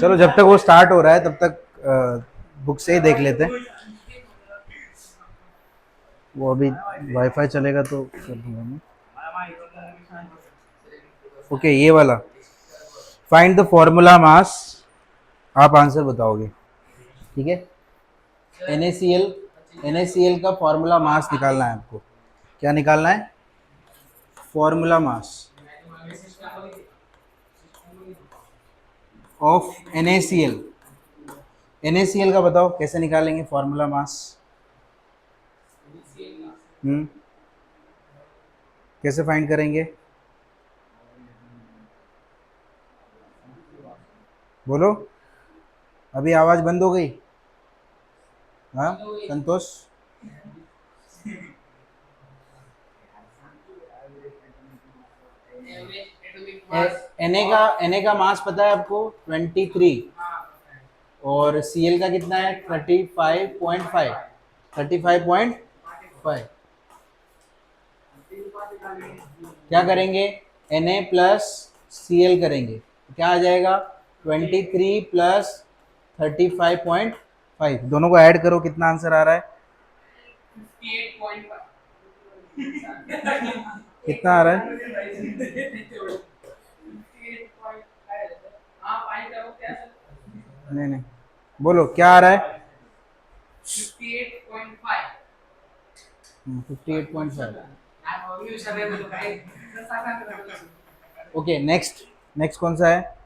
चलो जब तक वो स्टार्ट हो रहा है तब तक बुक से ही देख लेते हैं। वो अभी वाईफाई चलेगा तो कर दूंगा मैं। ओके, ये वाला फाइंड द फॉर्मूला मास, आप आंसर बताओगे, ठीक है। NaCl, NaCl का फॉर्मूला मास निकालना है आपको। क्या निकालना है? Formula mass of NaCl। NaCl का बताओ कैसे निकालेंगे फॉर्मूला मास? कैसे फाइंड करेंगे? बोलो, अभी आवाज बंद हो गई। हाँ संतोष, Na का मास पता है आपको 23, और Cl का कितना है 35.5, 35.5। क्या करेंगे? Na प्लस Cl करेंगे, क्या आ जाएगा? 23 प्लस 35.5, दोनों को ऐड करो, कितना आंसर आ रहा है? 58.5। कितना आ रहा है? नहीं नहीं, बोलो क्या आ रहा है? 58.5। Okay, next. नेक्स्ट कौन सा है?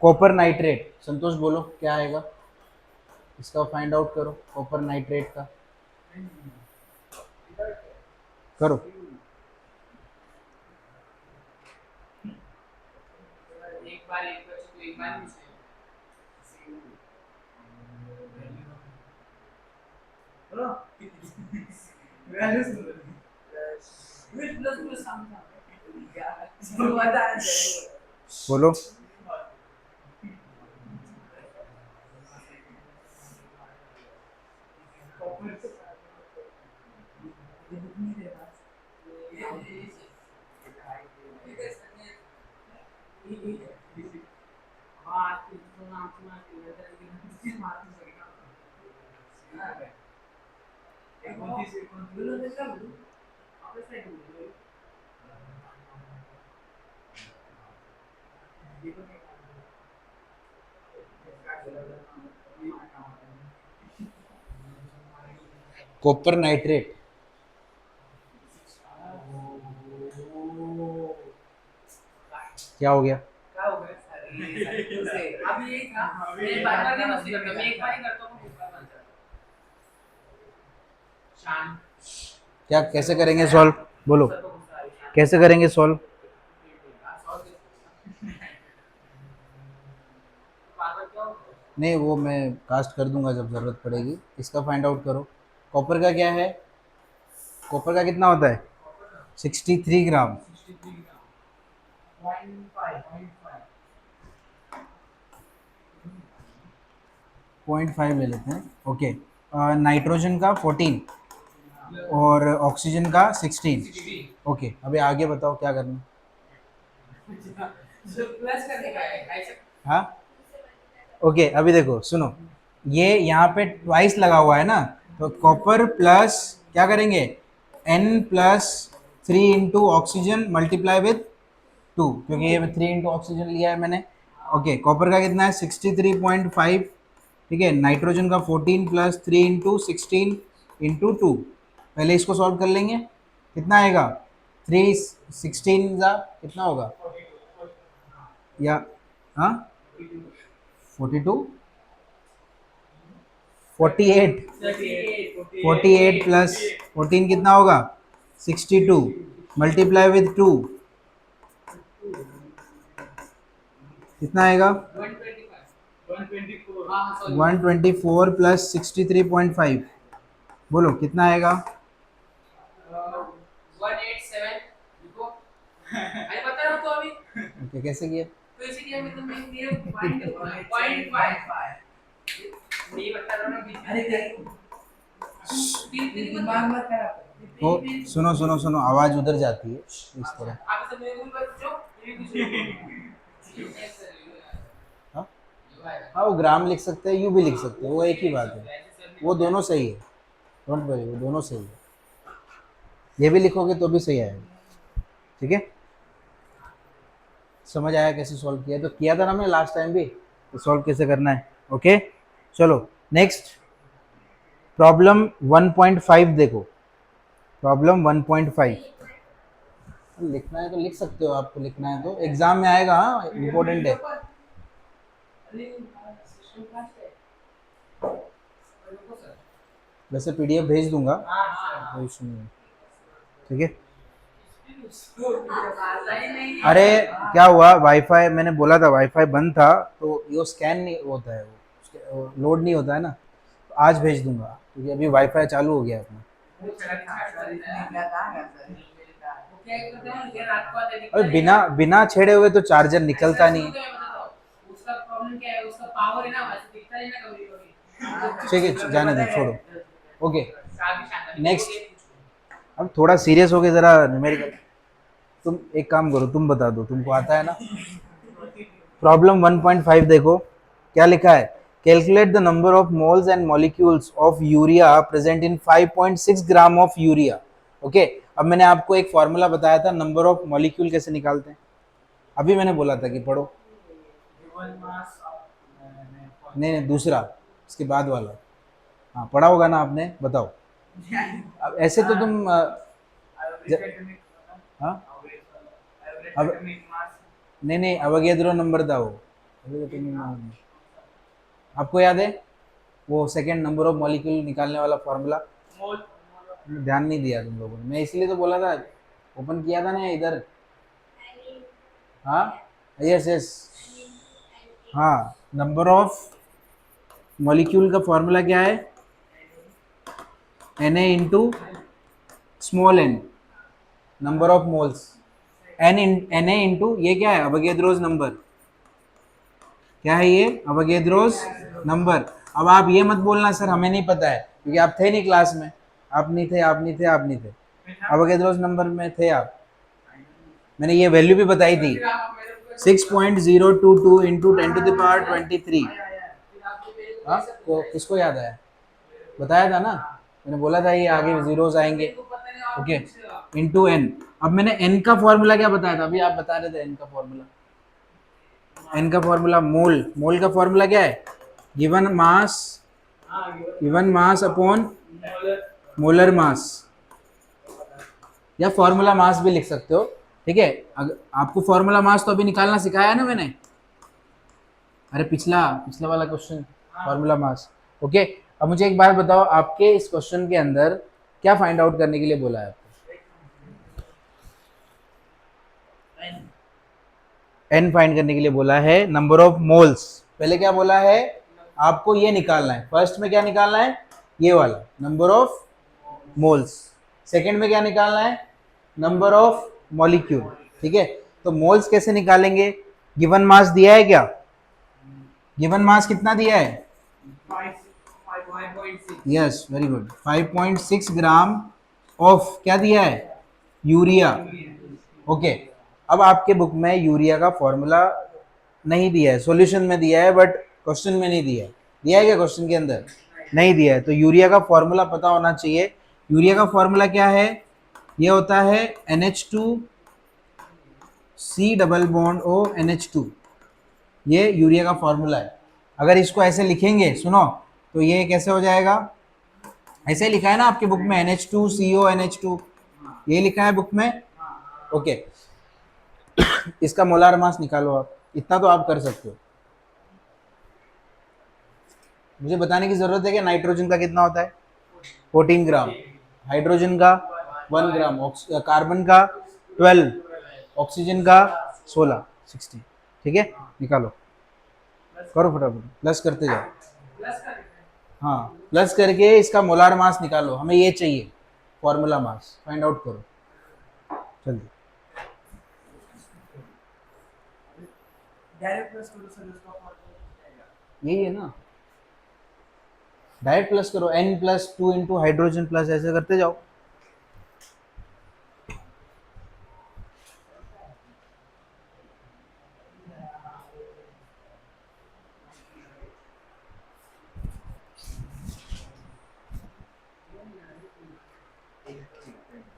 Copper nitrate. संतोष बोलो क्या आएगा, इसका फाइंड आउट करो, कॉपर नाइट्रेट का करो। बोलो। कॉपर नाइट्रेट क्या हो गया? क्या कैसे करेंगे सॉल्व? बोलो कैसे करेंगे सॉल्व? नहीं, वो मैं कास्ट कर दूंगा जब जरूरत पड़ेगी। इसका फाइंड आउट करो। कॉपर का क्या है? कॉपर का कितना होता है? 63 ग्राम। 0.5 ले लेते हैं। ओके, नाइट्रोजन का 14 और ऑक्सीजन का 16। ओके, अभी आगे बताओ क्या करना। हाँ, ओके, अभी देखो सुनो, ये यहाँ पे ट्वाइस लगा हुआ है ना, तो कॉपर प्लस क्या करेंगे? N plus 3 into oxygen multiply with 2, क्योंकि ये 3 इंटू ऑक्सीजन लिया है मैंने। ओके, कॉपर का कितना है? 63.5। ठीक है, नाइट्रोजन का 14 प्लस 3 इंटू 16 इंटू 2। पहले इसको सॉल्व कर लेंगे, कितना आएगा? 3 16 का कितना होगा? या हाँ, 42, 48, 48 प्लस 14 कितना होगा? 62 मल्टीप्लाई विथ 2 कितना आएगा? 124 प्लस 63.5, बोलो कितना आएगा? 187। ओके, कैसे किया? तो सुनो सुनो सुनो, आवाज उधर जाती है इस तरह। हाँ? हाँ वो ग्राम लिख सकते हैं, यू भी लिख सकते हैं, वो एक ही बात है, वो दोनों सही है, डोंट वरी, वो दोनों सही है, ये भी लिखोगे तो भी सही आएगा। ठीक है, समझ आया कैसे सॉल्व किया? तो किया था ना हमने लास्ट टाइम भी, तो सॉल्व कैसे करना है। ओके चलो नेक्स्ट प्रॉब्लम 1.5 देखो, प्रॉब्लम 1.5 लिखना है तो लिख सकते हो, आपको लिखना है तो एग्जाम में आएगा, हाँ इम्पोर्टेंट है। वैसे पीडीएफ भेज दूंगा, कोई इशू नहीं है। ठीक है, अरे क्या हुआ, वाईफाई मैंने बोला था वाईफाई बंद था, तो ये स्कैन नहीं होता है, वो लोड नहीं होता है ना, तो आज भेज दूंगा क्योंकि अभी वाईफाई चालू हो गया अपना। अरे बिना बिना छेड़े हुए तो चार्जर निकलता नहीं है। ठीक है जाने दो, छोड़ो। ओके नेक्स्ट, अब थोड़ा सीरियस हो गए जरा न्यूमेरिकल। तुम एक काम करो, तुम बता दो, तुमको आता है ना। प्रॉब्लम 1.5 देखो, क्या लिखा है, calculate the number of moles and molecules of urea present in 5.6 gram of urea. Okay, अब मैंने आपको एक फॉर्मूला बताया था नंबर ऑफ मॉलिक्यूल कैसे निकालते हैं, अभी मैंने बोला था कि पढ़ो। नहीं नहीं दूसरा, इसके बाद वाला, हाँ पढ़ा होगा ना आपने, बताओ। अब ऐसे तो तुम हाँ अब नहीं नहीं अवगेद्रो नंबर था वो, आपको याद है वो सेकंड नंबर ऑफ मॉलिक्यूल निकालने वाला फॉर्मूला? ध्यान नहीं दिया तुम लोगों ने, मैं इसलिए तो बोला था, ओपन किया था ना इधर। हाँ यस यस, हाँ नंबर ऑफ मॉलिक्यूल का फॉर्मूला क्या है, Na into small n, number of moles, Na into ये क्या है, अवगेद्रोज नंबर, क्या है ये, अवगेद्रोज नंबर। अब आप ये मत बोलना सर हमें नहीं पता है, क्योंकि आप थे नहीं क्लास में, आप नहीं थे, आप नहीं थे, आप नहीं थे, अवगेद्रोज नंबर में थे आप, मैंने ये वैल्यू भी बताई थी, 6.022 इंटू 10⁻23। हाँ तो किसको याद आया, बताया था ना, मैंने बोला था ये आगे जीरोस आएंगे। ओके इंटू एन, अब मैंने एन का फॉर्मूला क्या बताया था, अभी आप बता रहे थे एन का फॉर्मूला, एन का फॉर्मूला मोल, मोल का फॉर्मूला क्या है, given mass, given mass upon molar mass, या फॉर्मूला मास भी लिख सकते हो। ठीक है, अगर आपको फॉर्मूला मास तो अभी निकालना सिखाया है ना मैंने, अरे पिछला पिछला वाला क्वेश्चन, फॉर्मूला मास। ओके, अब मुझे एक बात बताओ, आपके इस क्वेश्चन के अंदर क्या फाइंड आउट करने के लिए बोला है आपको, एन फाइंड करने के लिए बोला है, नंबर ऑफ मोल्स। पहले क्या बोला है, आपको ये निकालना है, फर्स्ट में क्या निकालना है, ये वाला नंबर ऑफ मोल्स, सेकंड में क्या निकालना है, नंबर ऑफ मॉलिक्यूल। ठीक है, तो मोल्स कैसे निकालेंगे, गिवन मास दिया है क्या, गिवन मास कितना दिया है, yes very good, 5.6 gram of क्या दिया है, यूरिया। ओके, अब आपके बुक में यूरिया का फॉर्मूला नहीं दिया है, सॉल्यूशन में दिया है बट क्वेश्चन में नहीं दिया है, दिया है क्या क्वेश्चन के अंदर, नहीं दिया है, तो यूरिया का फॉर्मूला पता होना चाहिए। यूरिया का फॉर्मूला क्या है, ये होता है NH2C double bond O NH2, ये यूरिया का फॉर्मूला है। अगर इसको ऐसे लिखेंगे सुनो, तो ये कैसे हो जाएगा, ऐसे लिखा है ना आपके बुक में NH2CO NH2, ये लिखा है बुक में। ओके, इसका मोलार मास निकालो आप, इतना तो आप कर सकते हो, मुझे बताने की जरूरत है कि नाइट्रोजन का कितना होता है, 14 ग्राम, हाइड्रोजन का 1 ग्राम, कार्बन का 12, ऑक्सीजन का 16, 60। ठीक है, निकालो, करो फटाफट, प्लस करते जाओ, हाँ प्लस करके इसका मोलार मास निकालो, हमें ये चाहिए, फॉर्मूला मास फाइंड आउट करो जल्दी। यही है ना, डायरेक्ट प्लस करो, N+2 इंटू हाइड्रोजन प्लस, ऐसे करते जाओ।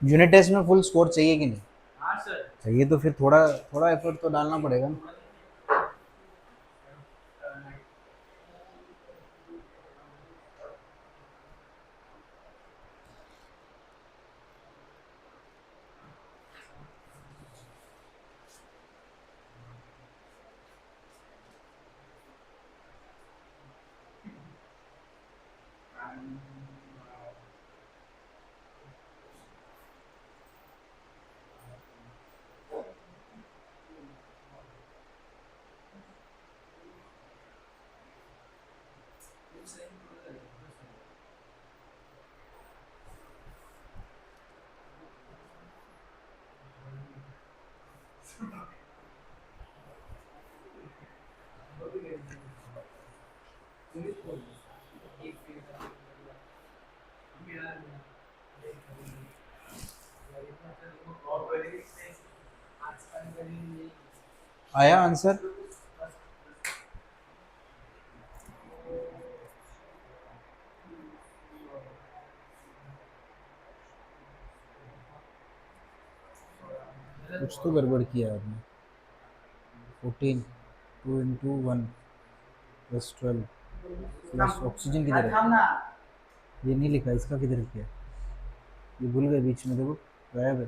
यूनिट टेस्ट में फुल स्कोर चाहिए कि नहीं? हाँ सर चाहिए, तो फिर थोड़ा थोड़ा एफर्ट तो डालना पड़ेगा ना। आया आंसर? कुछ तो गड़बड़ किया आपने। 14 2 × 1 + 12 प्लस ऑक्सीजन किधर है? ये नहीं लिखा, इसका किधर किया? ये भूल गए बीच में, देखो गायब है।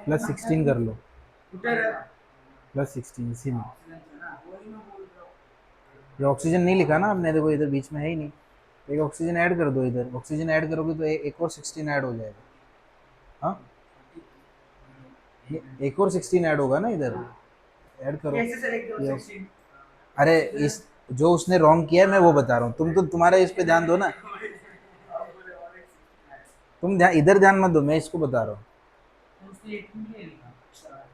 +16 कर लो, +16 इसी में। ये ऑक्सीजन नहीं लिखा ना आपने, देखो इधर बीच में है ही नहीं। एक ऑक्सीजन ऐड कर दो, इधर ऑक्सीजन ऐड करोगे तो एक और 16 ऐड हो जाएगा। हाँ, एक और 16 ऐड होगा ना इधर, ऐड करो। ये अरे इस जो उसने रॉन्ग किया है मैं वो बता रहा हूँ, तुम तो तुम्हारा इस पे ध्यान दो ना, तुम ध्यान इधर ध्यान मत दो, मैं इसको बता रहा हूँ।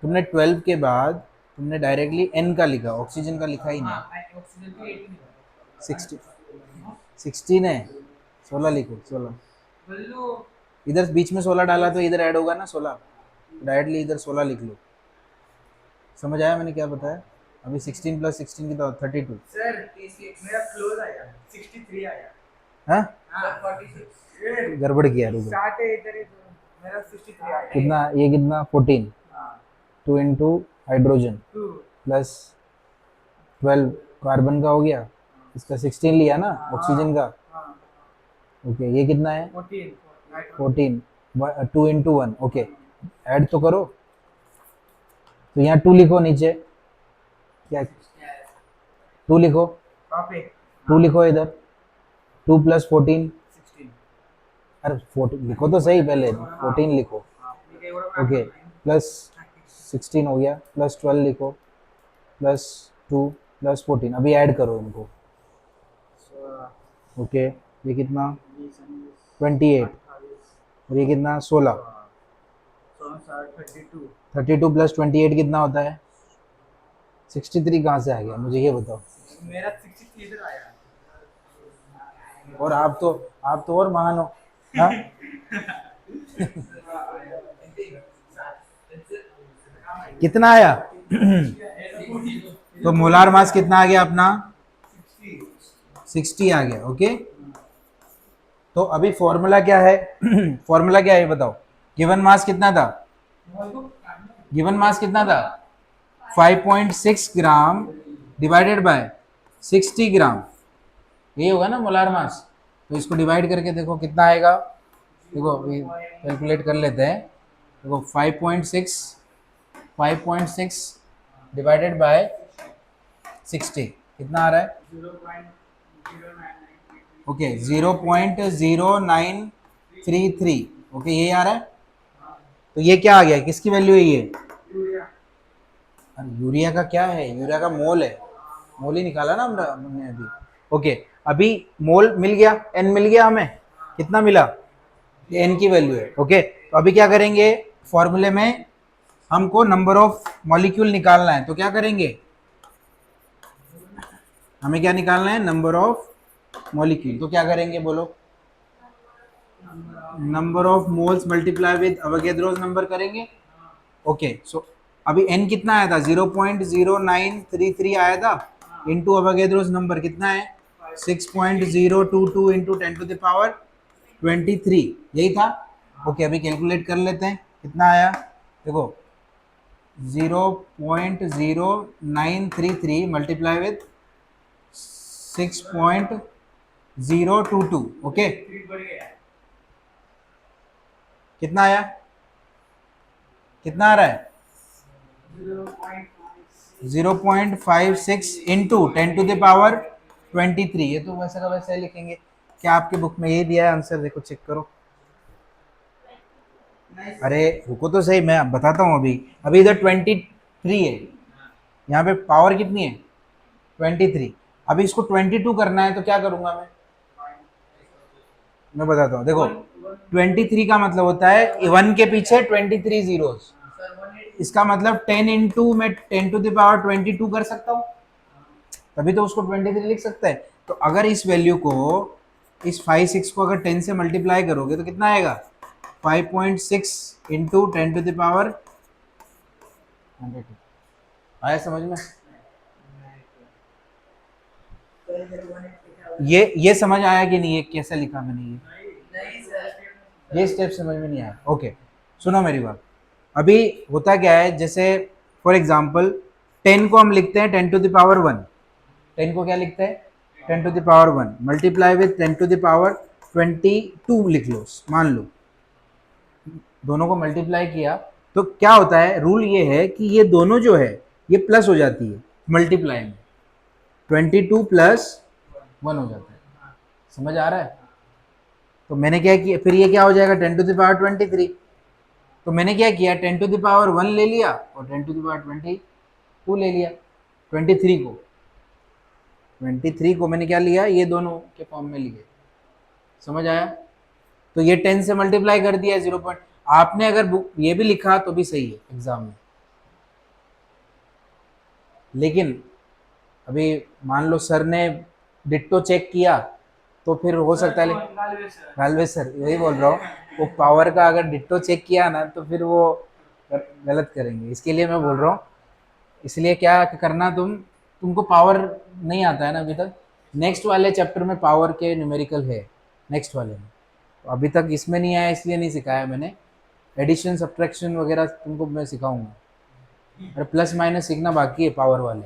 तुमने 12 के बाद तुमने डायरेक्टली एन का लिखा, ऑक्सीजन का लिखा ही नहीं। 16 है, 16 लिखो, 16 इधर बीच में 16 डाला तो इधर ऐड होगा ना 16, डायरेक्टली इधर 16 लिख लो। समझ आया मैंने क्या बताया? अभी 16 + 16 की तो 32 सर, मेरा क्लोज आया 63 आया। हाँ, 46 गड़बड़ किया, रुको। मेरा 63 आया। कितना ये, कितना 14 2 × हाइड्रोजन प्लस 12 कार्बन का हो गया, इसका 16 लिया ना ऑक्सीजन का। ओके, ये कितना है? 14 2 × 1। ओके, ऐड तो करो, तो यहाँ 2 लिखो नीचे, क्या 2 लिखो, 2 लिखो इधर, 2 + 14 अरे 14 लिखो तो सही, पहले 14 लिखो। ओके, +16 हो गया, +12 लिखो, +2 +14, अभी ऐड करो इनको। ओके, ये कितना 28 और ये कितना 16, 32 + 28 कितना होता है? 63 कहाँ से आ गया मुझे ये बताओ? मेरा 63 इधर आया। और आप तो और महान हो। हाँ कितना आया? तो मोलार मास कितना आ गया अपना? 60 आ गया। ओके, तो अभी फॉर्मूला क्या है? फॉर्मूला क्या है बताओ? गिवन मास कितना था? गिवन मास कितना था? 5.6 ग्राम डिवाइडेड बाय 60 ग्राम, यही होगा ना मोलार मास। तो इसको डिवाइड करके देखो कितना आएगा, देखो कैलकुलेट कर लेते हैं। देखो 5.6 डिवाइडेड बाय 60 कितना आ रहा है? ओके 0.0933। ओके, ये आ रहा है। तो ये क्या आ गया, किसकी वैल्यू है ये? यूरिया का क्या है? यूरिया का मोल है, मोल ही निकाला ना हमने अभी। ओके, अभी मोल मिल गया, एन मिल गया हमें, कितना मिला? ये एन की वैल्यू है। ओके, तो अभी क्या करेंगे, फॉर्मूले में हमको नंबर ऑफ मॉलिक्यूल निकालना है, तो क्या करेंगे, हमें क्या निकालना है? Number of molecule. तो क्या करेंगे बोलो? Number of moles multiply with Avogadro's number करेंगे। ओके, सो अभी n कितना आया था? 0.0933 आया था, इनटू अवोगाद्रोस नंबर कितना है? 6.022 × 10⁻23, यही था। ओके अभी कैलकुलेट कर लेते हैं कितना आया, देखो 0.0933 मल्टीप्लाई विथ 6.022, ओके कितना आया, कितना आ रहा है 0.56 इंटू 10⁻23। ये तो वैसे का वैसे लिखेंगे, क्या आपके बुक में ये दिया है आंसर, देखो चेक करो। अरे रुको तो सही, मैं बताता हूँ। अभी अभी इधर 23 है, यहाँ पे पावर कितनी है 23। अभी इसको 22 करना है तो क्या करूंगा मैं बताता हूँ, देखो 23 का मतलब होता है 1 के पीछे 23 जीरोस, इसका मतलब 10 इंटू मैं 10⁻22 कर सकता हूँ, तभी तो उसको 23 लिख सकते हैं। तो अगर इस वैल्यू को, इस 5 6 को अगर 10 से मल्टीप्लाई करोगे तो कितना आएगा 5.6 इंटू 10⁻100। आया समझ में, ये समझ आया कि नहीं, ये कैसे लिखा मैंने, ये स्टेप समझ में नहीं आया। ओके सुनो मेरी बात, अभी होता क्या है, जैसे फॉर एग्जांपल 10 को हम लिखते हैं 10⁻1, 10 को क्या लिखते हैं 10⁻1 मल्टीप्लाई विथ 10⁻22 लिख लो, मान लो दोनों को मल्टीप्लाई किया तो क्या होता है, रूल ये है कि ये दोनों जो है ये प्लस हो जाती है मल्टीप्लाई में, 22 प्लस 1 हो जाता है, समझ आ रहा है। तो मैंने क्या किया, फिर ये क्या हो जाएगा 10⁻23, तो मैंने क्या किया 10⁻1 ले लिया और 10⁻22 ले लिया, 23 को मैंने क्या लिया, ये दोनों के फॉर्म में लिए, समझ आया। तो ये 10 से मल्टीप्लाई कर दिया 0 पॉइंट, आपने अगर बुक ये भी लिखा तो भी सही है एग्जाम में, लेकिन अभी मान लो सर ने डिट्टो चेक किया तो फिर हो सकता है, गालवे सर यही बोल रहा हूँ, वो पावर का अगर डिट्टो चेक किया ना तो फिर वो गलत करेंगे, इसके लिए मैं बोल रहा हूँ। इसलिए क्या करना, तुमको पावर नहीं आता है ना अभी तक, नेक्स्ट वाले चैप्टर में पावर के न्यूमेरिकल है, नेक्स्ट वाले में, तो अभी तक इसमें नहीं आया इसलिए नहीं सिखाया मैंने। एडिशन सब्ट्रैक्शन वगैरह तुमको मैं सिखाऊंगा, और प्लस माइनस सीखना बाकी है पावर वाले,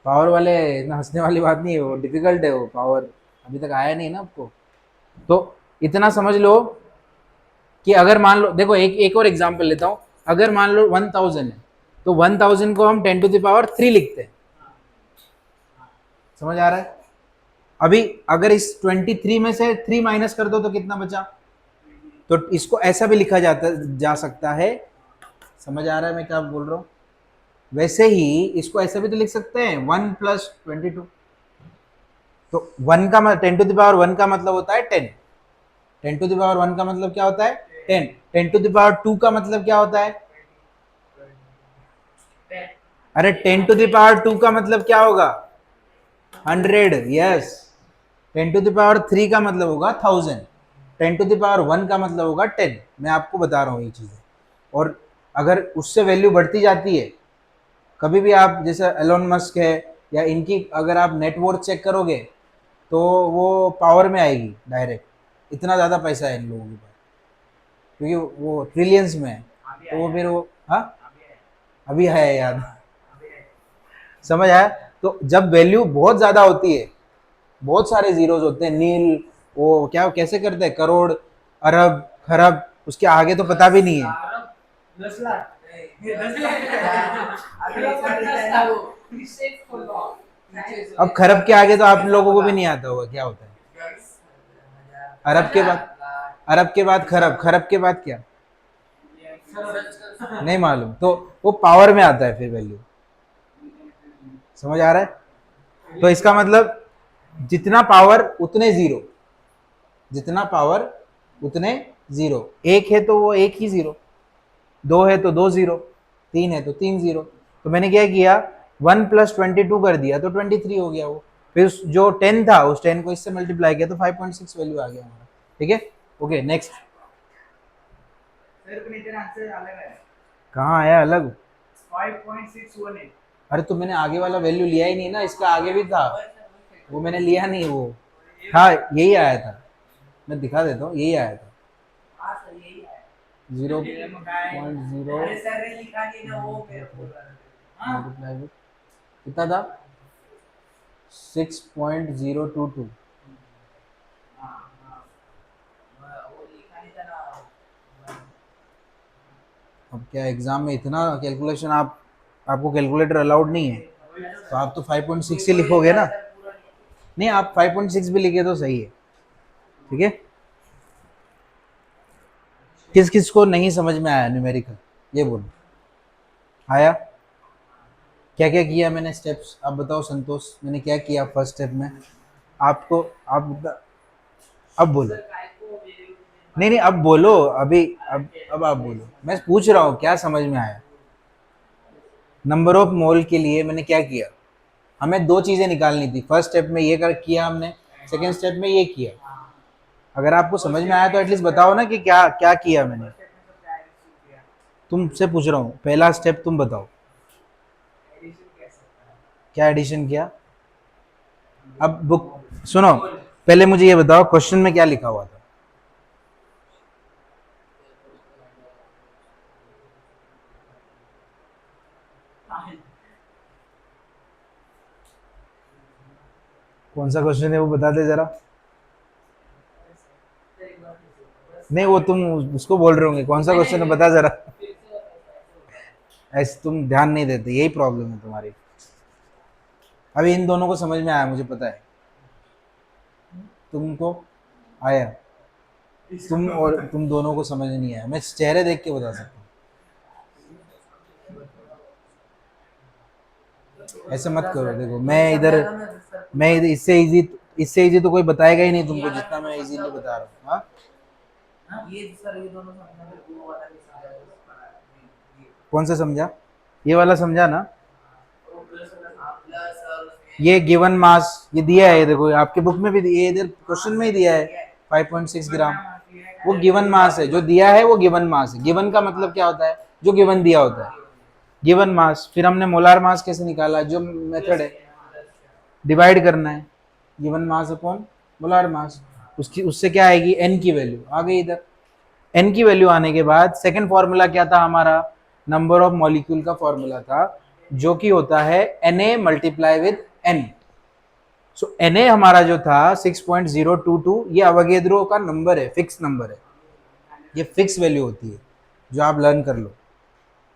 पावर वाले इतना हंसने वाली बात नहीं है, वो डिफिकल्ट है वो पावर, अभी तक आया नहीं ना आपको। तो इतना समझ लो कि अगर मान लो, देखो एक और एग्जांपल लेता हूँ, अगर मान लो 1000 है तो 1000 को हम 10⁻3 लिखते हैं, समझ आ रहा है। अभी अगर इस 23 में से 3 माइनस कर दो तो कितना बचा, तो इसको ऐसा भी लिखा जा सकता है, समझ आ रहा है मैं क्या बोल रहा हूँ। वैसे ही इसको ऐसा भी तो लिख सकते हैं 1 + 22, तो 1 का 10⁻1 का मतलब होता है 10, 10⁻1 का मतलब क्या होता है 10, 10⁻2 का मतलब क्या होता है, अरे 10⁻2 का मतलब क्या होगा 100, यस। 10⁻3 का मतलब होगा 1000, 10⁻1 का मतलब होगा 10, मैं आपको बता रहा हूँ ये चीज़ें। और अगर उससे वैल्यू बढ़ती जाती है, कभी भी आप जैसे एलोन मस्क है या इनकी अगर आप नेटवर्थ चेक करोगे तो वो पावर में आएगी डायरेक्ट, इतना ज़्यादा पैसा है इन लोगों के पास, क्योंकि वो ट्रिलियंस में है, तो वो फिर वो, हाँ अभी है याद, समझ आया। तो जब वैल्यू बहुत ज़्यादा होती है, बहुत सारे जीरोज होते हैं, नील वो क्या कैसे करते हैं, करोड़ अरब खरब, उसके आगे तो पता भी नहीं है। अब खरब के आगे तो आप लोगों को भी नहीं आता होगा क्या होता है, अरब के बाद, अरब के बाद खरब, खरब के बाद क्या नहीं मालूम, तो वो पावर में आता है फिर वैल्यू, समझ आ रहा है। तो इसका मतलब जितना पावर उतने जीरो, जितना पावर उतने जीरो, एक है तो वो एक ही जीरो, दो है तो दो जीरो, तीन है तो तीन जीरो, तो मैंने क्या किया 1 + 22 कर दिया तो 23 हो गया वो, फिर जो 10 था उस 10 को इससे मल्टीप्लाई किया तो 5.6 वैल्यू आ गया हमारा, ठीक है। ओके नेक्स्ट, कहाँ आया अलग 5.618, अरे तो मैंने आगे वाला वैल्यू लिया ही नहीं ना, इसका आगे भी था वो मैंने लिया नहीं, वो था यही आया था, मैं दिखा देता हूँ यही आया था, 0.0 मल्टीप्लाई विथ कितना था 6.022। अब क्या एग्जाम में इतना कैलकुलेशन आपको कैलकुलेटर अलाउड नहीं है तो आप तो 5.6 ही लिखोगे ना। नहीं आप 5.6 भी लिखे तो सही है। ठीक है, किस किस को नहीं समझ में आया न्यूमेरिकल ये बोलो। आया? क्या क्या किया मैंने स्टेप्स आप बताओ संतोष, मैंने क्या किया फर्स्ट स्टेप में आपको? अब बोलो। नहीं नहीं अब बोलो अभी। अब आप बोलो, मैं पूछ रहा हूँ क्या समझ में आया। नंबर ऑफ मोल के लिए मैंने क्या किया, हमें दो चीजें निकालनी थी। फर्स्ट स्टेप में ये कर किया हमने, सेकंड स्टेप में ये किया। अगर आपको समझ में आया तो एटलीस्ट बताओ ना कि क्या क्या किया मैंने। तुमसे पूछ रहा हूँ पहला स्टेप तुम बताओ क्या एडिशन किया। अब बुक सुनो, पहले मुझे ये बताओ क्वेश्चन में क्या लिखा हुआ था। कौन सा क्वेश्चन है वो बता दे जरा। नहीं वो तुम उसको बोल रहे होंगे, कौन सा क्वेश्चन है बता जरा। ऐसे तुम ध्यान नहीं देते, यही प्रॉब्लम है तुम्हारी। अभी इन दोनों को समझ में आया मुझे पता है, तुमको आया, तुम और तुम दोनों को समझ नहीं आया, मैं चेहरे देख के बता सकता हूँ। ऐसे मत करो, देखो मैं इधर इससे इजी तो कोई बताएगा ही नहीं तुमको जितना मैं इजीली बता रहा हूँ। हाँ कौन सा समझा, ये वाला समझा ना। ये गिवन मास ये दिया है, देखो आपके बुक में भी ये इधर क्वेश्चन में ही दिया है 5.6 ग्राम। वो गिवन मास है, जो दिया है वो गिवन मास है। गिवन का मतलब क्या होता है, जो गिवन दिया होता है गिवन मास। फिर हमने मोलार मास कैसे निकाला, जो मेथड है डिवाइड करना है given mass upon molar mass. उसकी उससे क्या आएगी, एन की वैल्यू आ गई इधर। एन की वैल्यू आने के बाद सेकंड फॉर्मूला क्या था हमारा, नंबर ऑफ मॉलिक्यूल का फॉर्मूला था, जो कि होता है Na multiply with n. So Na हमारा जो था 6.022, ये अवगेद्रो का नंबर है, फिक्स नंबर है, ये फिक्स वैल्यू होती है जो आप लर्न कर लो।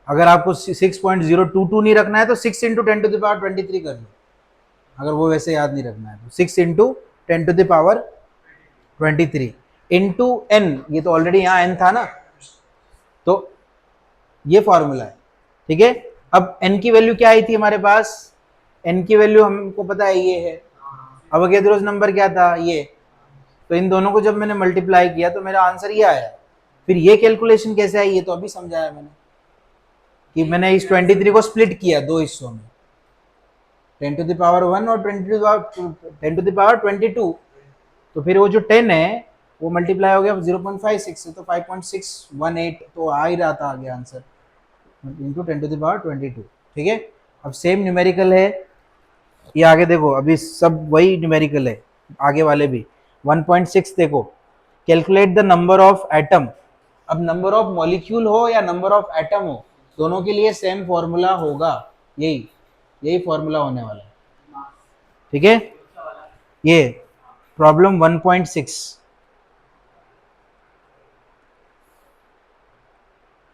अगर आपको 6.022 नहीं रखना है तो 6 इंटू 10⁻23 कर लो। अगर वो वैसे याद नहीं रखना है तो 6 इंटू 10⁻23 इंटू एन, ये तो ऑलरेडी यहाँ एन था ना, तो ये फॉर्मूला है। ठीक है, अब एन की वैल्यू क्या आई थी हमारे पास, एन की वैल्यू हमको पता है ये है, अवोगाद्रोस नंबर क्या था ये। तो इन दोनों को जब मैंने मल्टीप्लाई किया तो मेरा आंसर ये आया। फिर ये कैलकुलेशन कैसे आई ये तो अभी समझाया मैंने, कि मैंने इस 23 को स्प्लिट किया दो हिस्सों में, 10⁻1 और 10⁻22। तो फिर वो जो 10 है वो मल्टीप्लाई हो गया 0.56 से, तो 5.618 तो आ ही रहा था आगे आंसर इंटू 10⁻22। ठीक है, अब सेम न्यूमेरिकल है ये आगे देखो, अभी सब वही न्यूमेरिकल है आगे वाले भी। 1.6 देखो, calculate the number of atom. अब नंबर ऑफ मॉलिक्यूल हो या नंबर ऑफ एटम हो, दोनों के लिए सेम फॉर्मूला होगा, यही यही फॉर्मूला होने वाला है। ठीक है, ये प्रॉब्लम 1.6।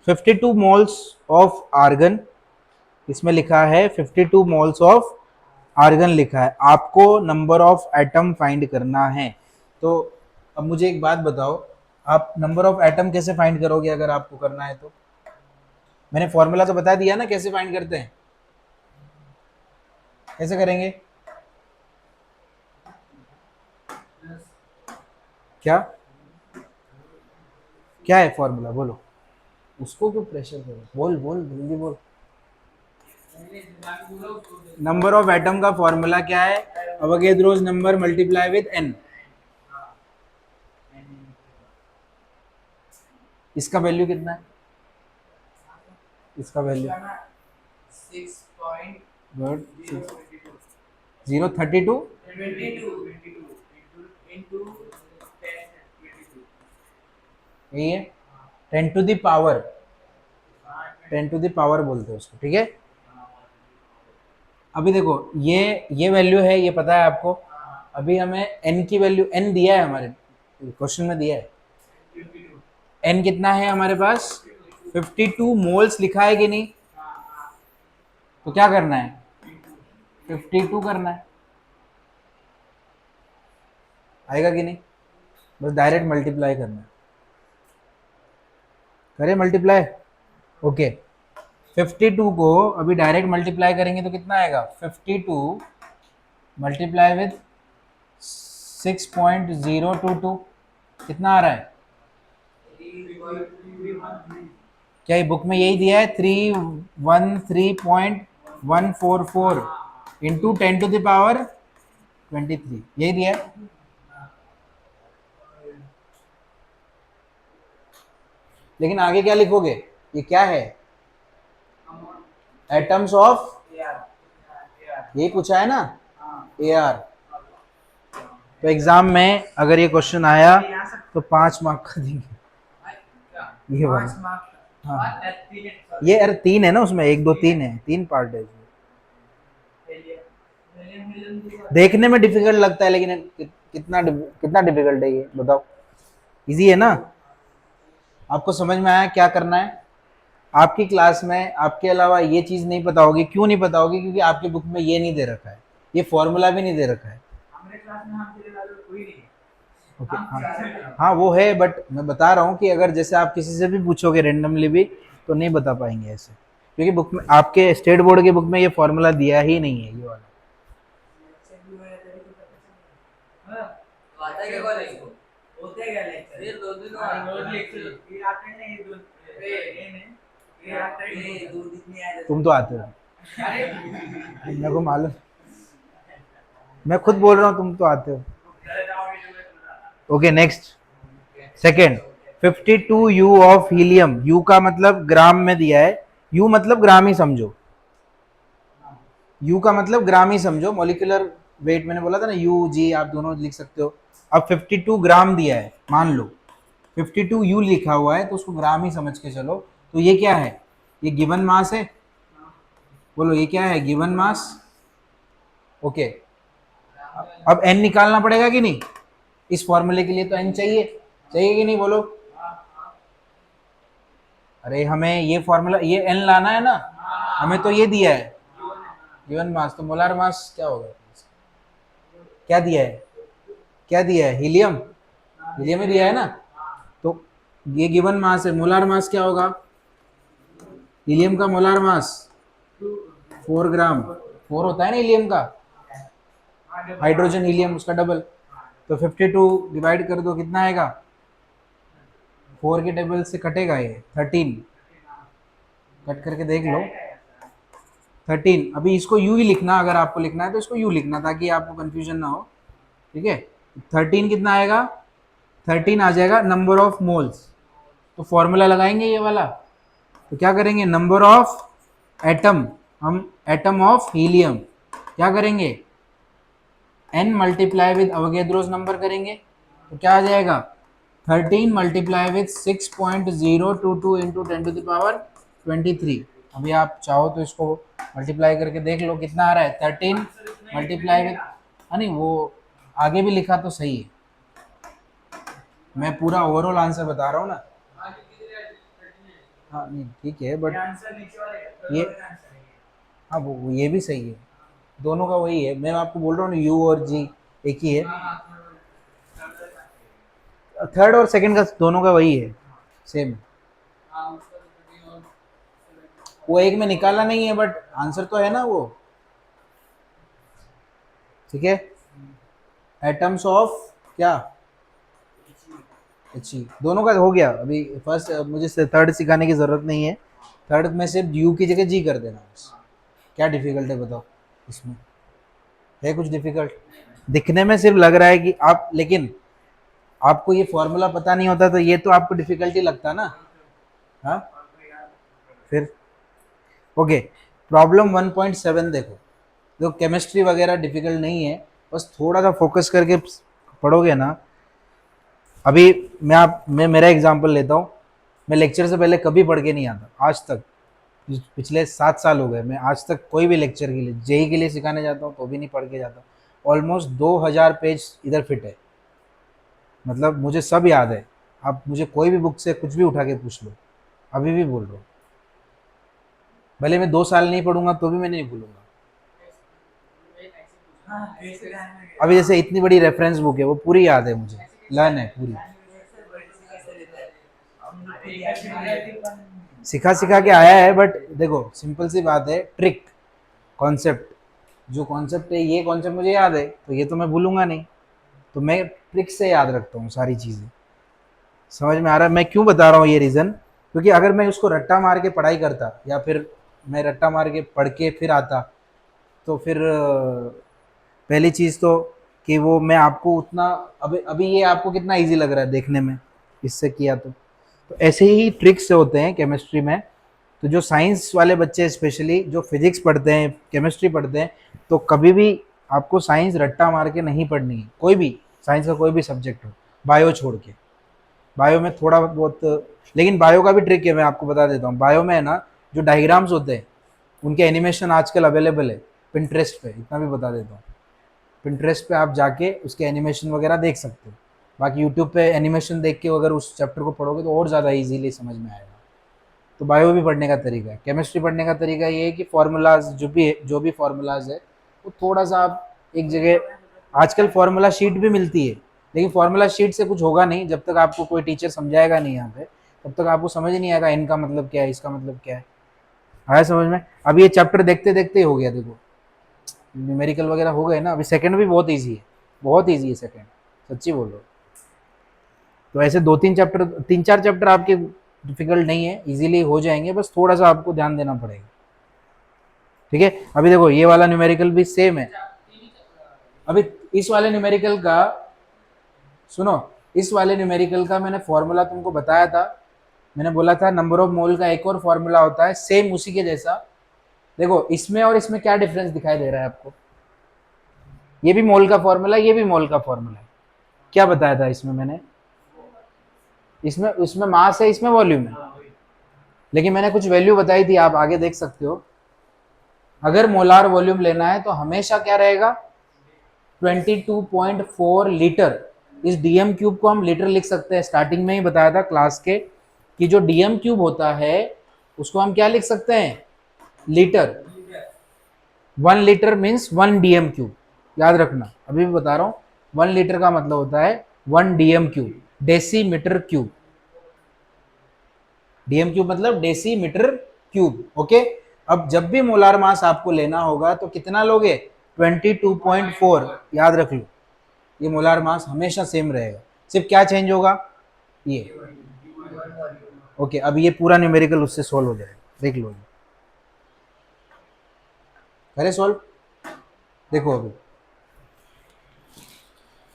52 मोल्स ऑफ आर्गन, इसमें लिखा है 52 मोल्स ऑफ आर्गन लिखा है, आपको नंबर ऑफ एटम फाइंड करना है। तो अब मुझे एक बात बताओ, आप नंबर ऑफ एटम कैसे फाइंड करोगे अगर आपको करना है तो? मैंने फॉर्मूला तो बता दिया ना कैसे फाइंड करते हैं, कैसे करेंगे? क्या क्या है फॉर्मूला बोलो, उसको क्यों प्रेशर करो, बोल बोल जल्दी बोल। नंबर ऑफ एटम का फॉर्मूला क्या है, Avogadro's number multiply with n. इसका वैल्यू कितना है, इसका वैल्यू गुड 0.32 यही है। 10 to the power, 10 to the power बोलते हैं उसको, ठीक है। अभी देखो ये वैल्यू है, ये पता है आपको। अभी हमें n की वैल्यू, n दिया है हमारे क्वेश्चन में, दिया है n कितना है हमारे पास, 52 मोल्स लिखा है कि नहीं। तो क्या करना है, 52 करना है, आएगा कि नहीं, बस डायरेक्ट मल्टीप्लाई करना है। करें मल्टीप्लाई, ओके। 52 को अभी डायरेक्ट मल्टीप्लाई करेंगे तो कितना आएगा, 52 मल्टीप्लाई विथ 6.022, कितना आ रहा है, क्या ये बुक में यही दिया है, 313.144 इंटू 10 टू द पावर 23, यही दिया है। लेकिन आगे क्या लिखोगे, ये क्या है, एटम्स ऑफ, यही पूछा है ना, ए आर। तो एग्जाम में अगर ये क्वेश्चन आया तो 5 मार्क का देंगे, ये वाला। हाँ ये अरे 3 है ना उसमें, 1 2 3 है, 3 पार्ट है इसमें। देखने में डिफिकल्ट लगता है लेकिन कितना डिफिकल्ट है ये बताओ, इजी है ना। आपको समझ में आया क्या करना है। आपकी क्लास में आपके अलावा ये चीज नहीं पता होगी, क्यों नहीं पता होगी, क्योंकि आपकी बुक में ये नहीं दे रखा है, ये फॉर्मूला भी नहीं दे रखा है। ओके हाँ वो है, बट मैं बता रहा हूँ कि अगर जैसे आप किसी से भी पूछोगे रेंडमली भी तो नहीं बता पाएंगे ऐसे, क्योंकि बुक में, आपके स्टेट बोर्ड की बुक में ये फॉर्मूला दिया ही नहीं है ये वाला। तुम तो आते हो, मेरे को मालूम, मैं खुद बोल रहा हूँ तुम तो आते हो। Okay next, second, 52 you of helium, you का मतलब ग्राम में दिया है, यू मतलब ग्राम ही समझो, यू का मतलब ग्राम ही समझो, मॉलिक्यूलर वेट मैंने बोला था ना, यू जी आप दोनों लिख सकते हो। अब 52 ग्राम दिया है, मान लो 52 यू लिखा हुआ है तो उसको ग्राम ही समझ के चलो। तो ये क्या है, ये गिवन मास है, बोलो ये क्या है, गिवन मास। ओके अब n निकालना पड़ेगा कि नहीं, इस फॉर्मूले के लिए तो n चाहिए, चाहिए कि नहीं बोलो। अरे हमें ये फॉर्मूला, ये n लाना है ना, हमें तो ये दिया है गिवन मास, तो मोलार मास क्या होगा, क्या दिया है, क्या दिया है, हीलियम, हीलियम ही दिया है ना। तो ये गिवन मास है, मोलार मास क्या होगा, हीलियम का मोलार मास 4 ग्राम, 4 होता है ना हीलियम का, हाइड्रोजन हीलियम उसका डबल। तो 52 डिवाइड कर दो, कितना आएगा, 4 के टेबल से कटेगा ये 13, कट करके देख लो 13। अभी इसको यू ही लिखना, अगर आपको लिखना है तो इसको यू लिखना ताकि आपको कंफ्यूजन ना हो, ठीक है। 13 कितना आएगा, 13 आ जाएगा नंबर ऑफ मोल्स। तो फॉर्मूला लगाएंगे ये वाला, तो क्या करेंगे, नंबर ऑफ एटम, हम एटम ऑफ हीलियम क्या करेंगे, n multiply with Avogadro's number करेंगे, तो क्या आ जाएगा, 13 multiply with 6.022 into 10 to the power 23। अभी आप चाहो तो इसको मल्टीप्लाई करके देख लो कितना आ रहा है, 13 मल्टीप्लाई विद, नहीं वो आगे भी लिखा तो सही है, मैं पूरा ओवरऑल आंसर बता रहा हूँ ना। हाँ नहीं ठीक है, बट ये, हाँ वो ये भी सही है, दोनों का वही है, मैं आपको बोल रहा हूँ ना यू और जी एक ही है, थर्ड और सेकंड का दोनों का वही है, सेम। वो एक में निकाला नहीं है बट आंसर तो है ना वो, ठीक है। एटम्स ऑफ क्या, अच्छी, दोनों का हो गया। अभी फर्स्ट मुझे थर्ड सिखाने की जरूरत नहीं है, थर्ड में सिर्फ यू की जगह जी कर देना बस। क्या डिफिकल्ट है बताओ इसमें, है कुछ डिफिकल्ट, दिखने में सिर्फ लग रहा है कि आप, लेकिन आपको ये फॉर्मूला पता नहीं होता तो ये तो आपको डिफिकल्टी लगता ना, हाँ फिर। ओके प्रॉब्लम 1.7 देखो, जो केमिस्ट्री वगैरह डिफिकल्ट नहीं है, बस थोड़ा सा फोकस करके पढ़ोगे ना। अभी मैं मेरा एग्जांपल लेता हूँ, मैं लेक्चर से पहले कभी पढ़ के नहीं आता आज तक। पिछले 7 साल हो गए, मैं आज तक कोई भी लेक्चर के लिए, जेई के लिए सिखाने जाता हूँ तो भी नहीं पढ़ के जाता। ऑलमोस्ट 2000 पेज इधर फिट है, मतलब मुझे सब याद है। आप मुझे कोई भी बुक से कुछ भी उठा के पूछ लो, अभी भी बोल रहा हूँ। भले मैं 2 साल नहीं पढ़ूंगा तो भी मैं नहीं भूलूंगा। अभी जैसे इतनी बड़ी रेफरेंस बुक है, वो पूरी याद है मुझे, लर्न है पूरी। सिखा सिखा के आया है, बट देखो सिंपल सी बात है, ट्रिक कॉन्सेप्ट, जो कॉन्सेप्ट है ये कॉन्सेप्ट मुझे याद है तो ये तो मैं भूलूंगा नहीं, तो मैं ट्रिक से याद रखता हूँ सारी चीज़ें। समझ में आ रहा है मैं क्यों बता रहा हूँ ये रीज़न? क्योंकि अगर मैं उसको रट्टा मार के पढ़ाई करता, या फिर मैं रट्टा मार के पढ़ के फिर आता, तो फिर पहली चीज़ तो कि वो मैं आपको उतना, अभी अभी ये आपको कितना इजी लग रहा है देखने में, इससे किया तो ऐसे ही ट्रिक्स होते हैं केमिस्ट्री में। तो जो साइंस वाले बच्चे स्पेशली जो फिजिक्स पढ़ते हैं, केमिस्ट्री पढ़ते हैं, तो कभी भी आपको साइंस रट्टा मार के नहीं पढ़नी है, कोई भी साइंस का कोई भी सब्जेक्ट हो, बायो छोड़ के। बायो में थोड़ा बहुत, लेकिन बायो का भी ट्रिक है, मैं आपको बता देता हूँ। बायो में है ना, जो डायग्राम्स होते हैं उनके एनिमेशन आजकल अवेलेबल है पिंटरेस्ट पे, इतना भी बता देता हूँ। पिंटरेस्ट पे आप जाके उसके एनिमेशन वगैरह देख सकते हो। बाकी यूट्यूब पे एनिमेशन देख के अगर उस चैप्टर को पढ़ोगे तो और ज़्यादा इजीली समझ में आएगा। तो बायो भी पढ़ने का तरीका है। केमिस्ट्री पढ़ने का तरीका ये है कि फार्मूलाज जो भी फार्मूलाज है वो थोड़ा सा आप एक जगह, आजकल फार्मूला शीट भी मिलती है, लेकिन फार्मूला शीट से कुछ होगा नहीं जब तक आपको कोई टीचर समझाएगा नहीं यहाँ पे, तब तक आपको समझ नहीं आएगा इनका मतलब क्या है, इसका मतलब क्या है। आया समझ में? अब ये चैप्टर देखते देखते ही हो गया, देखो न्यूमेरिकल वगैरह हो गए ना। अभी सेकंड भी बहुत ईजी है, बहुत ईजी है सेकंड, सच्ची बोल रहा हूँ। तो ऐसे 2-3 चैप्टर, 3-4 चैप्टर आपके डिफिकल्ट नहीं है, इजीली हो जाएंगे, बस थोड़ा सा आपको ध्यान देना पड़ेगा। ठीक है, अभी देखो ये वाला न्यूमेरिकल भी सेम है। अभी इस वाले न्यूमेरिकल का सुनो, इस वाले न्यूमेरिकल का मैंने फॉर्मूला तुमको बताया था। मैंने बोला था नंबर ऑफ मोल का एक और फॉर्मूला होता है सेम उसी के जैसा। देखो इसमें और इसमें क्या डिफरेंस दिखाई दे रहा है आपको? ये भी मोल का फॉर्मूला, ये भी मोल का फॉर्मूला है। क्या बताया था इसमें मैंने? इसमें उसमें मास है, इसमें वॉल्यूम है, लेकिन मैंने कुछ वैल्यू बताई थी, आप आगे देख सकते हो। अगर मोलार वॉल्यूम लेना है तो हमेशा क्या रहेगा? 22.4 लीटर। इस डीएम क्यूब को हम लीटर लिख सकते हैं, स्टार्टिंग में ही बताया था क्लास के कि जो डीएम क्यूब होता है उसको हम क्या लिख सकते हैं? Litre. 1 litre means 1 DM cube, याद रखना, अभी भी बता रहा हूँ। 1 लीटर का मतलब होता है 1 DM cube, decimetre cube. DM cube मतलब डेसीमीटर क्यूब। ओके, अब जब भी मोलार मास आपको लेना होगा तो कितना लोगे? 22.4, याद रख लो। ये मोलार मास हमेशा सेम रहेगा, सिर्फ क्या चेंज होगा? ये। ओके, अब ये पूरा न्यूमेरिकल उससे सॉल्व हो जाएगा, देख लो। करे सॉल्व, देखो अभी।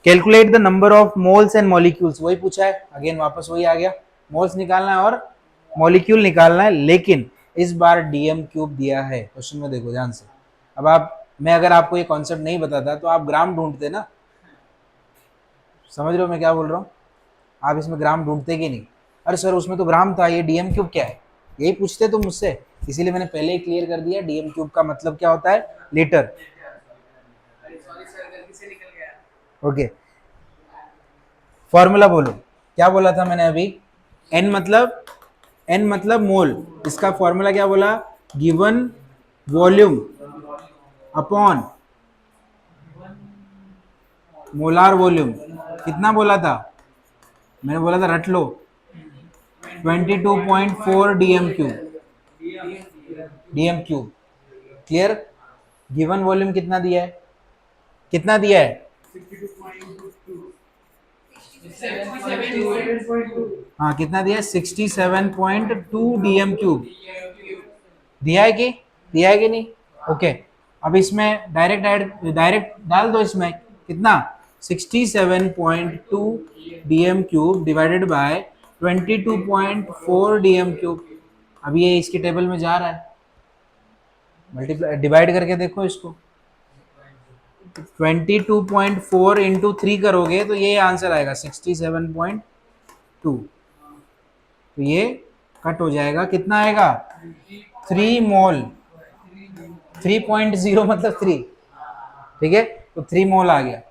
Calculate the number of moles and molecules, वही पूछा है, अगेन वापस वही आ गया। मोल्स निकालना है और मॉलिक्यूल निकालना है, लेकिन इस बार डीएम क्यूब दिया है क्वेश्चन में, देखो ध्यान से। अब मैं अगर आपको ये कॉन्सेप्ट नहीं बताता तो आप ग्राम ढूंढते ना। समझ रहे हो मैं क्या बोल रहा हूँ? आप इसमें ग्राम ढूंढते कि नहीं? अरे सर उसमें तो ग्राम था, ये डीएम क्यूब क्या है, यही पूछते तुम मुझसे। इसीलिए मैंने पहले ही क्लियर कर दिया, डीएम क्यूब का मतलब क्या होता है? लीटर। ओके, फॉर्मूला बोलो, क्या बोला था मैंने अभी? एन मतलब मोल, इसका फॉर्मूला क्या बोला? Given volume upon molar volume. कितना बोला था? मैंने बोला था रट लो, 22.4 DM cube. DM cube, clear? Given volume कितना दिया है? कितना दिया है? हाँ कितना दिया है? 67.2 डीएम क्यूब दिया है कि, दिया है कि नहीं? ओके, अब इसमें डायरेक्ट डायरेक्ट डायरेक्ट डाल दो इसमें, कितना? 67.2 DM cube divided by 22.4 DM cube. अब ये इसके टेबल में जा रहा है, मल्टीप्लाई डिवाइड करके देखो इसको। 22.4 इंटू 3 करोगे तो ये आंसर आएगा 67.2। तो ये कट हो जाएगा, कितना आएगा 3 मोल, 3.0 मतलब 3, ठीक है, तो 3 मोल आ गया।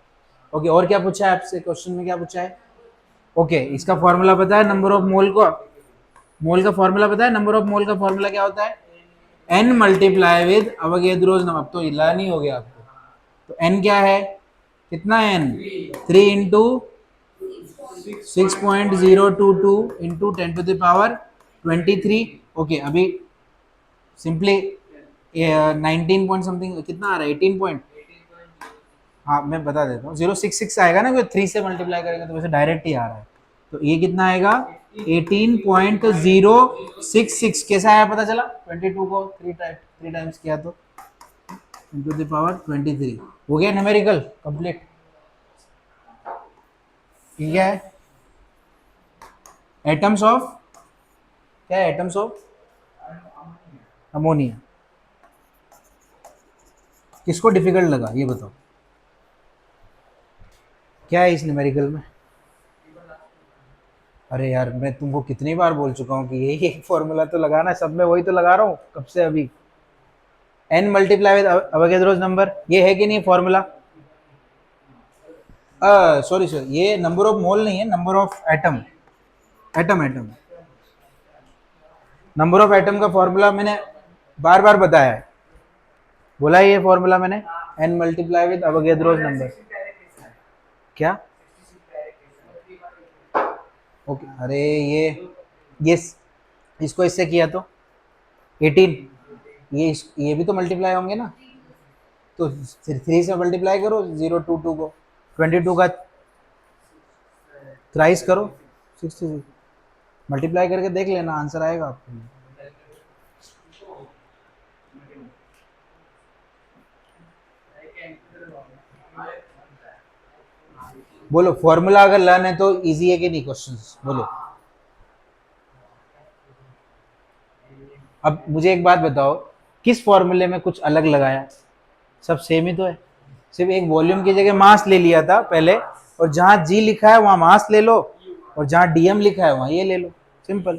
ओके, और क्या पूछा है आपसे क्वेश्चन में, क्या पूछा है? ओके, इसका फॉर्मूला पता है नंबर ऑफ मोल को, मोल का फॉर्मूला पता है, नंबर ऑफ मोल का फॉर्मूला क्या होता है? n multiply with Avogadro's number. अब तो इलान ही हो गया आपको, तो n क्या है, कितना है n, 3 इंटू 6.022 इंटू 10⁻23। ओके, अभी सिंपली 19 पॉइंट समथिंग कितना आ रहा है, 18 पॉइंट, हाँ मैं बता देता हूँ, 066 आएगा ना, 3 से मल्टीप्लाई करेंगे तो वैसे डायरेक्ट ही आ रहा है, तो ये कितना आएगा 18.066। कैसा आया पता चला, 22 को 3 टाइम्स किया तो 10⁻23 हो गया, न्यूमेरिकल कंप्लीट। ठीक है, एटम्स ऑफ, क्या है एटम्स ऑफ अमोनिया। किसको डिफिकल्ट लगा ये बताओ, क्या है इस न्यूमेरिकल में? अरे यार मैं तुमको कितनी बार बोल चुका हूँ कि यही एक फॉर्मूला तो लगाना है, सब में वही तो लगा रहा हूँ कब से अभी, n multiply with Avogadro's number, ये है कि नहीं फॉर्मूला? सॉरी सॉरी, ये नंबर ऑफ मोल नहीं है, number of atom, atom number of atom का फॉर्मूला मैंने बार बार बताया है, बोला है ये फॉर्मूला मैंने, n multiply with Avogadro's number. क्या? ओके, अरे ये इसको इससे किया तो 18, ये भी तो मल्टीप्लाई होंगे ना, तो 3 से मल्टीप्लाई करो 022 को, 22 का थ्राइस करो 66, मल्टीप्लाई करके देख लेना, आंसर आएगा आपको। बोलो फॉर्मूला अगर लर्न है तो इजी है कि नहीं क्वेश्चंस, बोलो। अब मुझे एक बात बताओ, किस फॉर्मूले में कुछ अलग लगाया? सब सेम ही तो है, सिर्फ एक वॉल्यूम की जगह मास ले लिया था पहले, और जहां जी लिखा है वहां मास ले लो, और जहां डीएम लिखा है वहां ये ले लो, सिंपल।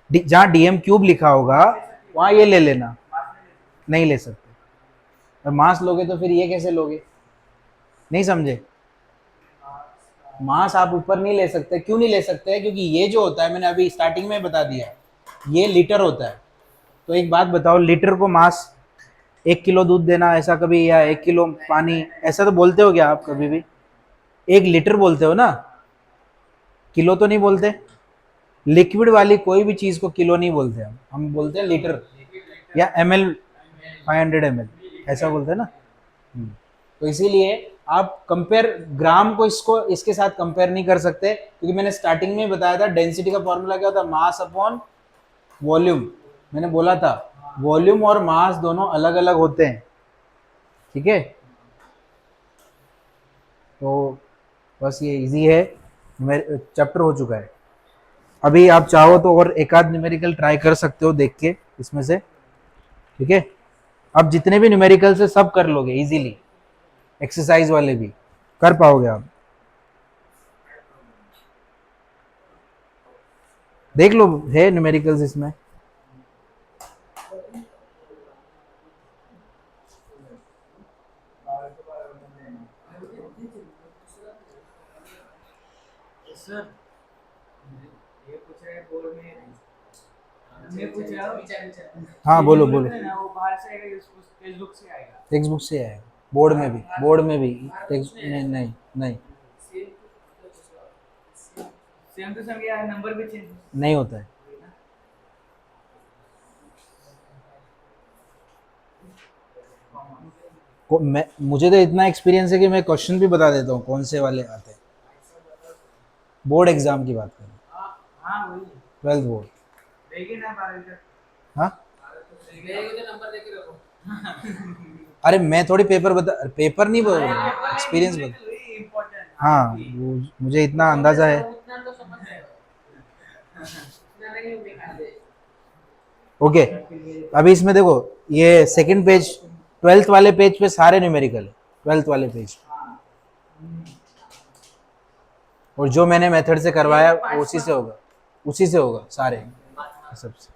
जहां डीएम क्यूब लिखा होगा वहां ये ले लेना, नहीं ले सकते, और मास लोगे तो फिर ये कैसे लोगे, नहीं समझे? मास आप ऊपर नहीं ले सकते, क्यों नहीं ले सकते? क्योंकि ये जो होता है, मैंने अभी स्टार्टिंग में बता दिया, ये लीटर होता है। तो एक बात बताओ, लीटर को मास, 1 किलो दूध देना ऐसा कभी, या 1 किलो पानी, ऐसा तो बोलते हो क्या आप कभी भी? 1 लीटर बोलते हो ना, किलो तो नहीं बोलते। लिक्विड वाली कोई भी चीज को किलो नहीं बोलते, हम बोलते हैं लीटर या ml, 500 ml ऐसा बोलते हैं ना। तो इसीलिए आप कंपेयर ग्राम को इसको इसके साथ कंपेयर नहीं कर सकते, क्योंकि मैंने स्टार्टिंग में बताया था डेंसिटी का फॉर्मूला क्या होता है, मास अपॉन वॉल्यूम। मैंने बोला था वॉल्यूम और मास दोनों अलग अलग होते हैं, ठीक है। तो बस ये इजी है, मेरे चैप्टर हो चुका है। अभी आप चाहो तो और एक आध न्यूमेरिकल ट्राई कर सकते हो देख के इसमें से, ठीक है। अब जितने भी न्यूमेरिकल से सब कर लोगे इजीली, एक्सरसाइज वाले भी कर पाओगे आप, देख लो है न्यूमेरिकल्स इसमें। सर ये पूछ रहे हैं बोर्ड में, मैं पूछ रहा हूँ, हाँ बोलो बोलो। वो बाहर से आएगा, टेक्स्ट बुक से आएगा? टेक्स्ट बुक से आएगा, बोर्ड में भी, बोर्ड में भी टेक्स्ट, नहीं नहीं नहीं सेम टू सेम, या नंबर भी चेंज नहीं होता है। मुझे तो इतना एक्सपीरियंस है कि मैं क्वेश्चन भी बता देता हूँ कौन से वाले आते हैं। बोर्ड एग्जाम की बात करें, हाँ वही 12th बोर्ड। देखिए ना 12 का, हाँ देखिए तो नंबर देके रखो। अरे मैं थोड़ी पेपर बता, पेपर नहीं बोल रहा, एक्सपीरियंस बता। इम्पोर्टेंट, हाँ मुझे इतना अंदाजा है। उतना तो समझ है, उतना नहीं निकाले। ओके, अभी इसमें देखो, ये सेकंड पेज, 12th वाले पेज पे सारे न्यूमेरिकल है, 12th वाले पेज, और जो मैंने मेथड से करवाया वो उसी से होगा, उसी से होगा सारे। सबसे,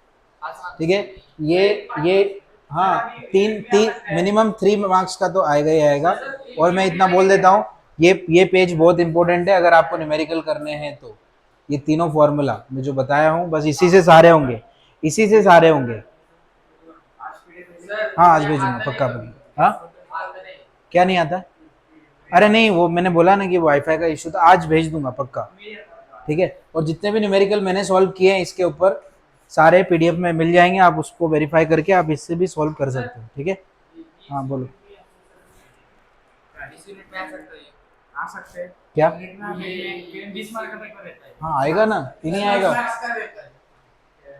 ठीक है। ये हाँ, तीन तीन मिनिमम 3 मार्क्स का तो आएगा ही आएगा। और मैं इतना बोल देता हूँ, ये पेज बहुत इंपॉर्टेंट है अगर आपको न्यूमेरिकल करने हैं तो। ये तीनों फॉर्मूला मैं जो बताया हूँ बस इसी से सारे होंगे, इसी से सारे होंगे। हाँ आज भेजूंगा पक्का पक्का। हाँ क्या नहीं आता? अरे नहीं, वो मैंने बोला ना कि वाईफाई का इशू था, आज भेज दूंगा पक्का, ठीक है। और जितने भी न्यूमेरिकल मैंने सॉल्व किए हैं इसके ऊपर सारे पीडीएफ में मिल जाएंगे, आप उसको वेरीफाई करके आप इससे भी सॉल्व कर सकते हो, ठीक है। हाँ बोलो इस यूनिट में आ सकते हैं क्या? ये 20 मार्क का पेपर रहता है। हाँ आएगा ना, क्यों नहीं आएगा?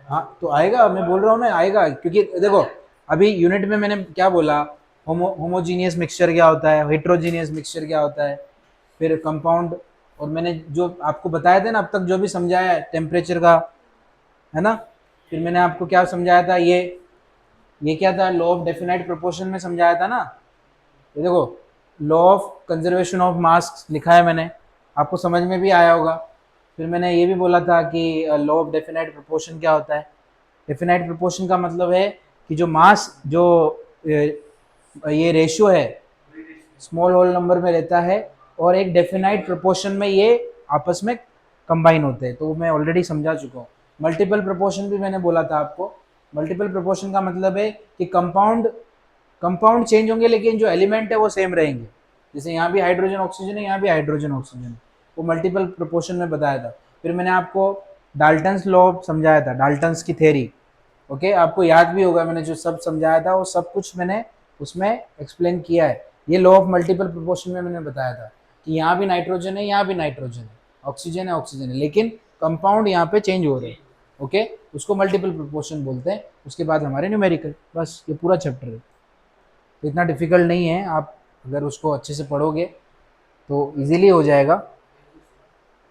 हाँ तो आएगा, मैं बोल रहा हूँ ना आएगा, क्योंकि देखो अभी यूनिट में मैंने क्या बोला, होमोजीनियस मिक्सचर क्या होता है, हेट्रोजीनियस मिक्सचर क्या होता है, फिर कंपाउंड, और मैंने जो आपको बताया था ना अब तक जो भी समझाया है टेम्परेचर का, है ना। फिर मैंने आपको क्या समझाया था, ये क्या था, लॉ ऑफ डेफिनाइट प्रोपोर्शन में समझाया था ना। ये देखो law of conservation of mass लिखा है मैंने, आपको समझ में भी आया होगा। फिर मैंने ये भी बोला था कि लॉ ऑफ डेफिनाइट प्रोपोर्शन क्या होता है। डेफिनाइट प्रोपोर्शन का मतलब है कि जो मास जो ये रेशियो है स्मॉल होल नंबर में रहता है और एक डेफिनाइट प्रोपोर्शन में ये आपस में कंबाइन होते हैं, तो वो मैं ऑलरेडी समझा चुका हूँ। मल्टीपल प्रोपोर्शन भी मैंने बोला था आपको। मल्टीपल प्रोपोर्शन का मतलब है कि कंपाउंड चेंज होंगे लेकिन जो एलिमेंट है वो सेम रहेंगे। जैसे यहाँ भी हाइड्रोजन ऑक्सीजन है, यहाँ भी हाइड्रोजन ऑक्सीजन है, वो मल्टीपल प्रोपोर्शन में बताया था। फिर मैंने आपको डाल्टन्स लॉ समझाया था, डाल्टन्स की थ्योरी, ओके आपको याद भी होगा, मैंने जो सब समझाया था वो सब कुछ मैंने उसमें एक्सप्लेन किया है। ये लॉ ऑफ मल्टीपल प्रोपोर्शन में मैंने बताया था कि यहाँ भी नाइट्रोजन है, यहाँ भी नाइट्रोजन है, ऑक्सीजन है, ऑक्सीजन है, लेकिन कंपाउंड यहाँ पे चेंज हो रहे हैं, ओके उसको मल्टीपल प्रोपोर्शन बोलते हैं। उसके बाद हमारे न्यूमेरिकल, बस ये पूरा चैप्टर है, तो इतना डिफिकल्ट नहीं है, आप अगर उसको अच्छे से पढ़ोगे तो इजीली हो जाएगा।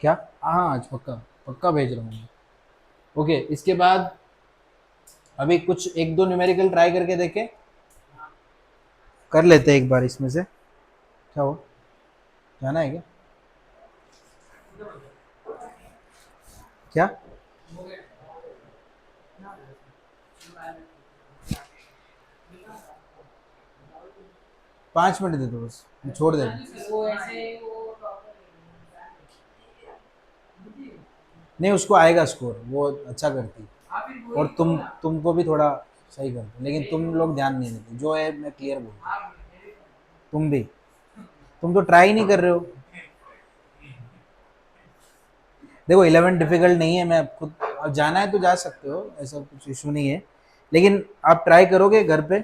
क्या? हाँ आज पक्का पक्का भेज रहा हूँ मैं। ओके इसके बाद अभी कुछ एक दो न्यूमेरिकल ट्राई करके देखें, कर लेते हैं एक बार इसमें से। क्या हो, जाना है क्या? क्या? 5 मिनट दे दो बस, मैं छोड़ देगा। वो ऐसे नहीं उसको आएगा स्कोर, वो अच्छा करती है। और तुमको भी थोड़ा सही करते, लेकिन तुम लोग ध्यान नहीं देते, जो है मैं क्लियर बोलता हूँ। तुम भी, तुम तो ट्राई नहीं कर रहे हो। देखो 11 डिफिकल्ट नहीं है, मैं खुद, अब जाना है तो जा सकते हो, ऐसा कुछ इशू नहीं है, लेकिन आप ट्राई करोगे घर पे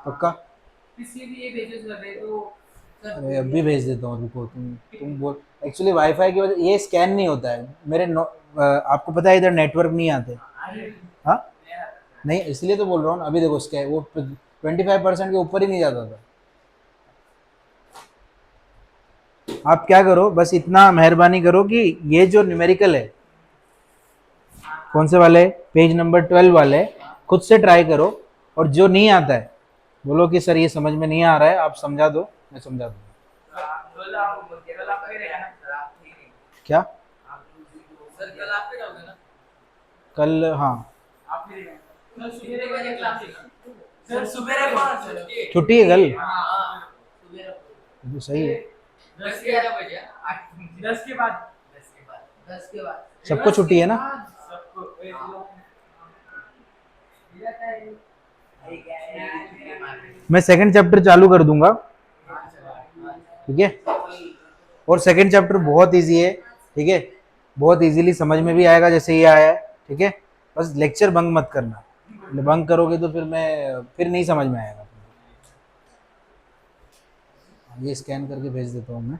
पक्का? इसलिए भी ये पेजेस लग रहे तो अरे अभी भेज देता हूँ, रुको तुम बोल। एक्चुअली वाईफाई की वजह ये स्कैन नहीं होता है मेरे आपको पता है इधर नेटवर्क नहीं आते। हाँ नहीं इसलिए तो बोल रहा हूँ ना, अभी देखो स्कैन वो 25% के ऊपर ही नहीं जाता था। आप क्या करो, बस इतना मेहरबानी करो कि ये जो न्यूमेरिकल है, कौन से वाले, पेज नंबर 12 वाले, खुद से ट्राई करो। और जो नहीं आता है बोलो कि सर ये समझ में नहीं आ रहा है, आप समझा दो, मैं समझा दूँ। क्या? सर कल आप पे जाओगे ना? कल? हाँ आप फिर कल सुबह वाले क्लास है ना? सर सुबह को छुट्टी है कल, हाँ सुबह तो सही है। 10-11 बजे 10 के बाद 10 के बाद सबको छुट्टी है ना? सबको मैं सेकंड चैप्टर चालू कर दूंगा, ठीक है। और सेकंड चैप्टर बहुत इजी है, ठीक है, बहुत इजीली समझ में भी आएगा जैसे ये आया है, ठीक है। बस लेक्चर बंक मत करना, बंक करोगे तो फिर नहीं समझ में आएगा। ये स्कैन करके भेज देता हूँ मैं।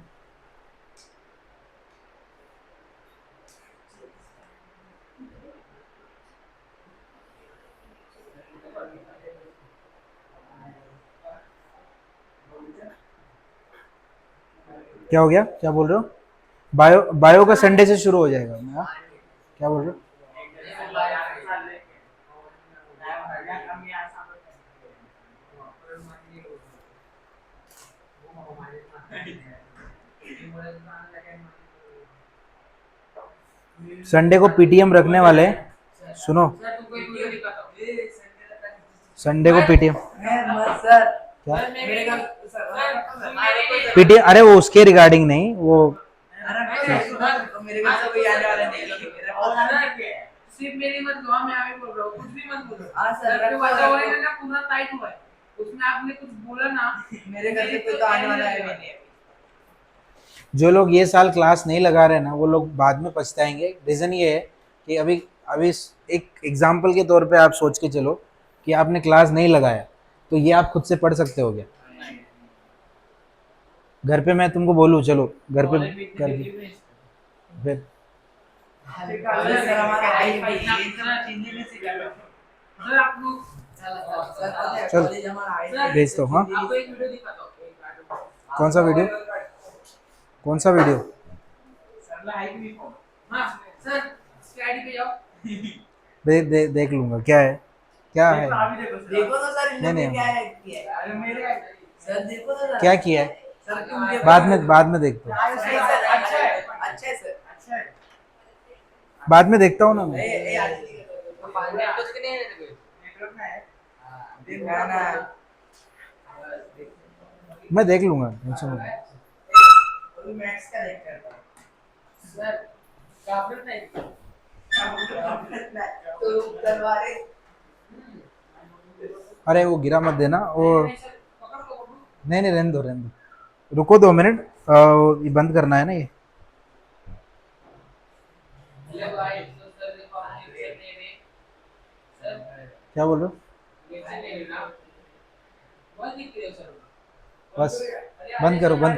क्या हो गया, क्या बोल रहे हो? बायो का संडे से शुरू हो जाएगा। हाँ क्या बोल रहे हो? संडे को पीटीएम रखने वाले हैं, सुनो, सर तुमको एक वीडियो दिखाता हूँ। संडे को पीटीएम सर क्या मेरे का सर पीटीएम, अरे वो उसके रिगार्डिंग नहीं, वो मेरे घर से कोई आने वाला नहीं है मेरा सर सिर्फ मेरी मत लो, मैं आगे बोल रहा हूँ, कुछ भी मत बोलो। हाँ सर, सर पे रखो, वादा रखो। हो रहा है ना, पूरा टाइट हुआ है, उसमें आपने कुछ बोला ना, मेरे घर से कोई तो आने वाला है भी नहीं। जो लोग ये साल क्लास नहीं लगा रहे ना, वो लोग बाद में पछताएंगे। रीज़न ये है कि अभी अभी एक एग्जाम्पल के तौर पे आप सोच के चलो कि आपने क्लास नहीं लगाया, तो ये आप खुद से पढ़ सकते हो क्या? घर पे मैं तुमको बोलूँ चलो घर पे कर फिर सर हमारा आई भाई ये सब चीजें नहीं सिखा सर आप लोग सर चल कॉलेज हमारा आई भेज दो। हाँ, आपको एक वीडियो दिखाता हूँ। कौन सा वीडियो? कौन सा वीडियो? सर हाइक भी फॉर्म। हाँ सर इसके आईडी पे जाओ। देख लूंगा क्या है, क्या है, देखो तो सर नहीं, इन्होंने नहीं। क्या है किया है। अरे मेरे सर देखो तो सर क्या किया है, सर तुम देखो बाद में देखता हूँ, सही सर अच्छा है सर अच्छा है। बाद में देखता हूँ ना मैं। ए आज कुछ नहीं है कोई नेटवर्क में है। देखा ना मैं देख लूंगा, टेंशन मत लो। वो मैक्स का देख कर सर काफी नहीं तो तलवारें अरे वो गिरा मत देना वो, पकड़ को नहीं नहीं, रहने दो, रुको 2 मिनट, ये बंद करना है ना ये। ले भाई तो सर देखो आपने दे दे सर क्या बोल रहे हो? ये नहीं ना बहुत दिख रही है सर बस बंद करो, बंद